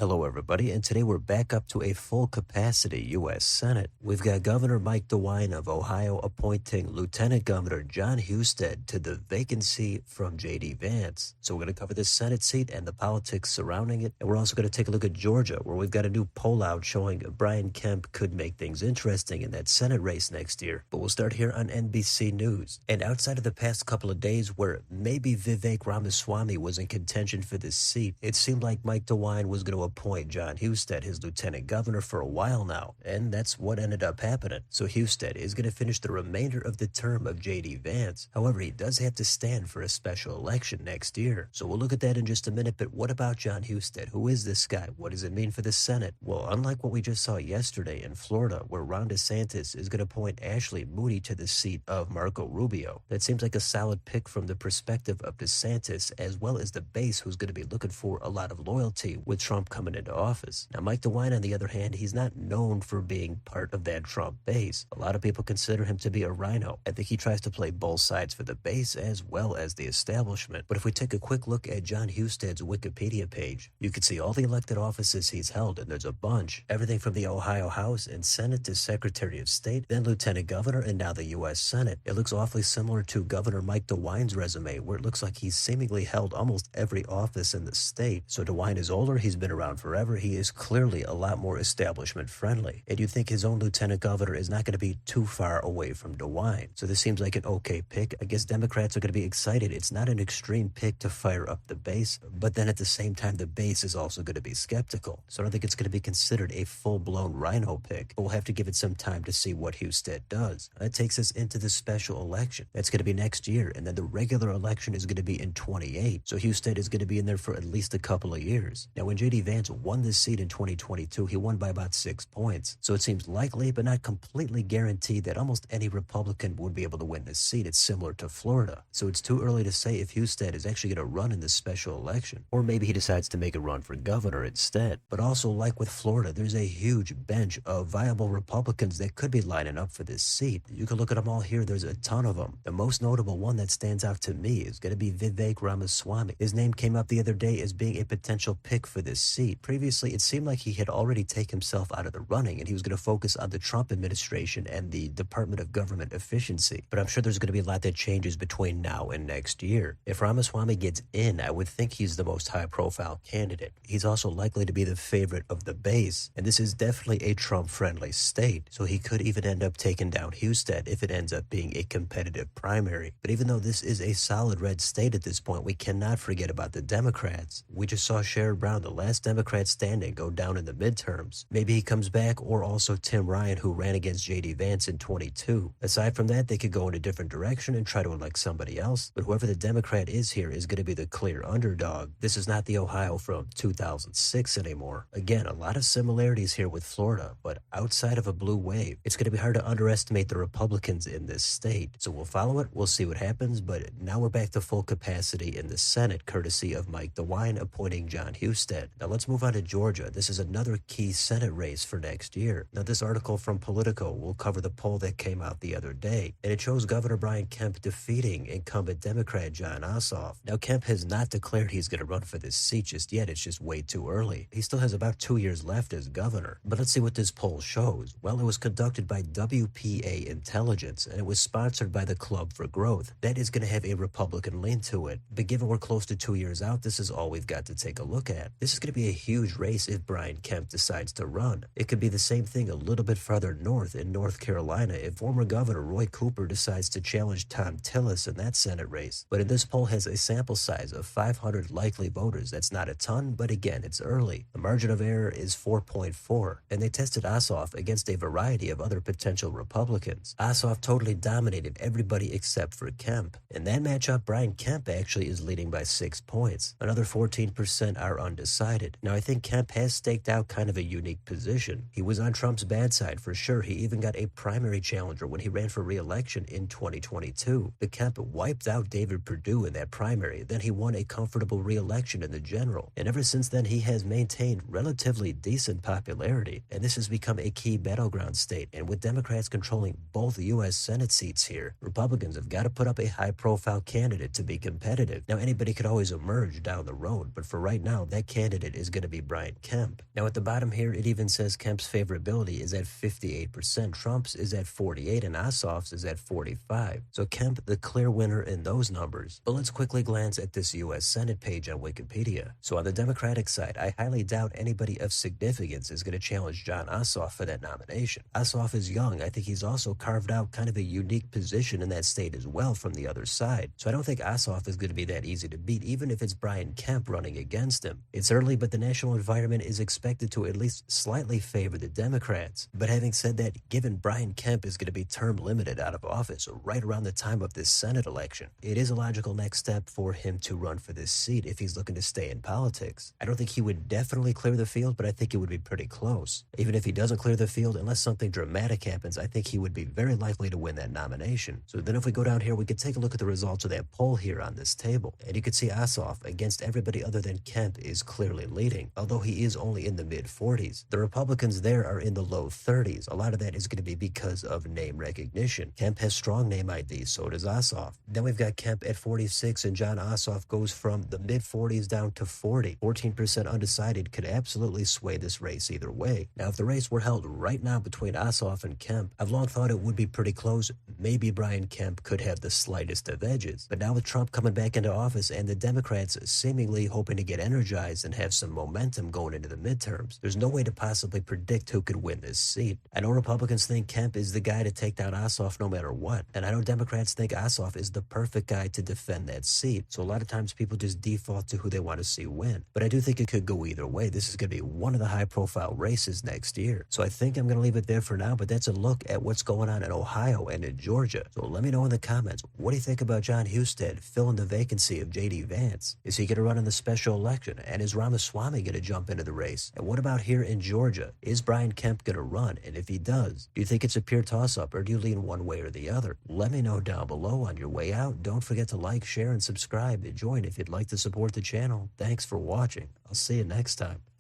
Hello, everybody, and today we're back up to a full capacity U.S. Senate. We've got Governor Mike DeWine of Ohio appointing Lieutenant Governor Jon Husted to the vacancy from J.D. Vance. So we're going to cover this Senate seat and the politics surrounding it, and we're also going to take a look at Georgia, where we've got a new poll out showing Brian Kemp could make things interesting in that Senate race next year. But we'll start here on NBC News. And outside of the past couple of days where maybe Vivek Ramaswamy was in contention for this seat, it seemed like Mike DeWine was going to appoint Jon Husted his lieutenant governor for a while now, and that's what ended up happening. So Husted is going to finish the remainder of the term of J.D. Vance. However, he does have to stand for a special election next year. So we'll look at that in just a minute, but what about Jon Husted? Who is this guy? What does it mean for the Senate? Well, unlike what we just saw yesterday in Florida, where Ron DeSantis is going to appoint Ashley Moody to the seat of Marco Rubio, that seems like a solid pick from the perspective of DeSantis, as well as the base who's going to be looking for a lot of loyalty with Trump coming into office. Now, Mike DeWine, on the other hand, he's not known for being part of that Trump base. A lot of people consider him to be a rhino. I think he tries to play both sides for the base as well as the establishment. But if we take a quick look at Jon Husted's Wikipedia page, you can see all the elected offices he's held, and there's a bunch. Everything from the Ohio House and Senate to Secretary of State, then Lieutenant Governor, and now the U.S. Senate. It looks awfully similar to Governor Mike DeWine's resume, where it looks like he's seemingly held almost every office in the state. So DeWine is older, he's been around forever, he is clearly a lot more establishment friendly. And you think his own lieutenant governor is not going to be too far away from DeWine. So this seems like an okay pick. I guess Democrats are going to be excited. It's not an extreme pick to fire up the base, but then at the same time, the base is also going to be skeptical. So I don't think it's going to be considered a full-blown rhino pick, but we'll have to give it some time to see what Husted does. That takes us into the special election. That's going to be next year, and then the regular election is going to be in 28. So Husted is going to be in there for at least a couple of years. Now, when J.D. Vance won this seat in 2022, he won by about 6 points. So it seems likely, but not completely guaranteed, that almost any Republican would be able to win this seat. It's similar to Florida. So it's too early to say if Husted is actually going to run in this special election. Or maybe he decides to make a run for governor instead. But also, like with Florida, there's a huge bench of viable Republicans that could be lining up for this seat. You can look at them all here. There's a ton of them. The most notable one that stands out to me is going to be Vivek Ramaswamy. His name came up the other day as being a potential pick for this seat. Previously, it seemed like he had already taken himself out of the running and he was going to focus on the Trump administration and the Department of Government Efficiency. But I'm sure there's going to be a lot that changes between now and next year. If Ramaswamy gets in, I would think he's the most high-profile candidate. He's also likely to be the favorite of the base, and this is definitely a Trump-friendly state, so he could even end up taking down Husted if it ends up being a competitive primary. But even though this is a solid red state at this point, we cannot forget about the Democrats. We just saw Sherrod Brown, the last Democrat standing, go down in the midterms. Maybe he comes back, or also Tim Ryan, who ran against J.D. Vance in 22. Aside from that, they could go in a different direction and try to elect somebody else, but whoever the Democrat is here is going to be the clear underdog. This is not the Ohio from 2006 anymore. Again, a lot of similarities here with Florida, but outside of a blue wave, it's going to be hard to underestimate the Republicans in this state. So we'll follow it, we'll see what happens, but now we're back to full capacity in the Senate, courtesy of Mike DeWine appointing Jon Husted. Now let's move on to Georgia. This is another key Senate race for next year. Now this article from Politico will cover the poll that came out the other day, and it shows Governor Brian Kemp defeating incumbent Democrat Jon Ossoff. Now Kemp has not declared he's going to run for this seat just yet. It's just way too early. He still has about 2 years left as governor. But let's see what this poll shows. Well, it was conducted by WPA Intelligence, and it was sponsored by the Club for Growth. That is going to have a Republican lean to it. But given we're close to 2 years out, this is all we've got to take a look at. This is going to be a huge race if Brian Kemp decides to run. It could be the same thing a little bit farther north in North Carolina if former Governor Roy Cooper decides to challenge Tom Tillis in that Senate race. But this poll has a sample size of 500 likely voters. That's not a ton, but again, it's early. The margin of error is 4.4, and they tested Ossoff against a variety of other potential Republicans. Ossoff totally dominated everybody except for Kemp. In that matchup, Brian Kemp actually is leading by 6 points. Another 14% are undecided. Now, I think Kemp has staked out kind of a unique position. He was on Trump's bad side for sure. He even got a primary challenger when he ran for re-election in 2022. But Kemp wiped out David Perdue in that primary. Then he won a comfortable re-election in the general. And ever since then, he has maintained relatively decent popularity. And this has become a key battleground state. And with Democrats controlling both U.S. Senate seats here, Republicans have got to put up a high-profile candidate to be competitive. Now, anybody could always emerge down the road, but for right now, that candidate is going to be Brian Kemp. Now at the bottom here, it even says Kemp's favorability is at 58%, Trump's is at 48%, and Ossoff's is at 45%. So Kemp, the clear winner in those numbers. But let's quickly glance at this U.S. Senate page on Wikipedia. So on the Democratic side, I highly doubt anybody of significance is going to challenge Jon Ossoff for that nomination. Ossoff is young. I think he's also carved out kind of a unique position in that state as well from the other side. So I don't think Ossoff is going to be that easy to beat, even if it's Brian Kemp running against him. It's early, but the national environment is expected to at least slightly favor the Democrats. But having said that, given Brian Kemp is going to be term limited out of office right around the time of this Senate election, it is a logical next step for him to run for this seat if he's looking to stay in politics. I don't think he would definitely clear the field, but I think it would be pretty close. Even if he doesn't clear the field, unless something dramatic happens, I think he would be very likely to win that nomination. So then if we go down here, we could take a look at the results of that poll here on this table. And you can see Ossoff, against everybody other than Kemp, is clearly leading, although he is only in the mid-40s. The Republicans there are in the low 30s. A lot of that is going to be because of name recognition. Kemp has strong name ID, so does Ossoff. Then we've got Kemp at 46, and Jon Ossoff goes from the mid-40s down to 40. 14% undecided could absolutely sway this race either way. Now, if the race were held right now between Ossoff and Kemp, I've long thought it would be pretty close. Maybe Brian Kemp could have the slightest of edges. But now with Trump coming back into office and the Democrats seemingly hoping to get energized and have some momentum going into the midterms, there's no way to possibly predict who could win this seat. I know Republicans think Kemp is the guy to take down Ossoff no matter what, and I know Democrats think Ossoff is the perfect guy to defend that seat. So a lot of times people just default to who they want to see win. But I do think it could go either way. This is going to be one of the high-profile races next year. So I think I'm going to leave it there for now, but that's a look at what's going on in Ohio and in Georgia. So let me know in the comments, what do you think about Jon Husted filling the vacancy of J.D. Vance? Is he going to run in the special election? And is Ramaswamy going to jump into the race? And what about here in Georgia? Is Brian Kemp going to run? And if he does, do you think it's a pure toss-up, or do you lean one way or the other? Let me know down below. On your way out, don't forget to like, share, and subscribe, and join if you'd like to support the channel. Thanks for watching. I'll see you next time.